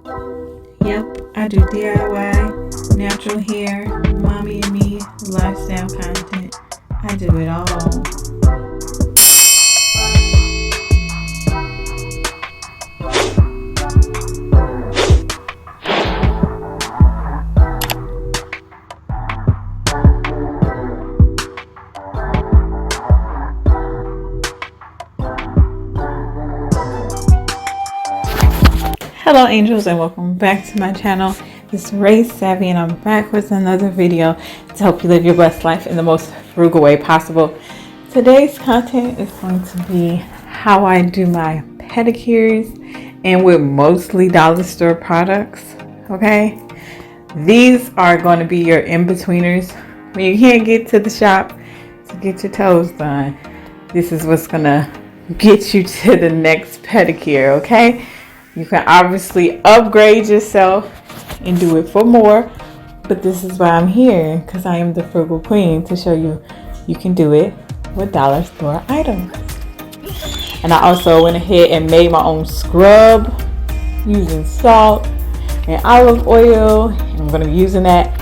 Yep, I do DIY, natural hair, mommy and me, lifestyle content. I do it all. Hello angels and welcome back to my channel. It's Ray Savvy and I'm back with another video to help you live your best life in the most frugal way possible. Today's content is going to be how I do my pedicures, and with mostly dollar store products. Okay, these are going to be your in-betweeners when you can't get to the shop to get your toes done. This is what's gonna get you to the next pedicure. Okay, you can obviously upgrade yourself and do it for more, but this is why I'm here, because I am the frugal queen, to show you you can do it with dollar store items. And I also went ahead and made my own scrub using salt and olive oil. And I'm going to be using that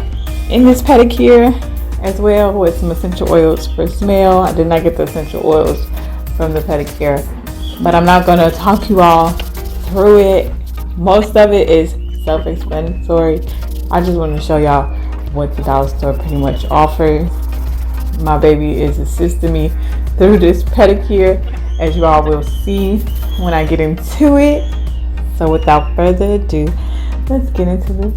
in this pedicure as well, with some essential oils for smell. I did not get the essential oils from the pedicure, but I'm not going to talk you all through it. Most of it is self-explanatory. I just want to show y'all what the dollar store pretty much offers. My baby is assisting me through this pedicure, as you all will see when I get into it. So without further ado, let's get into this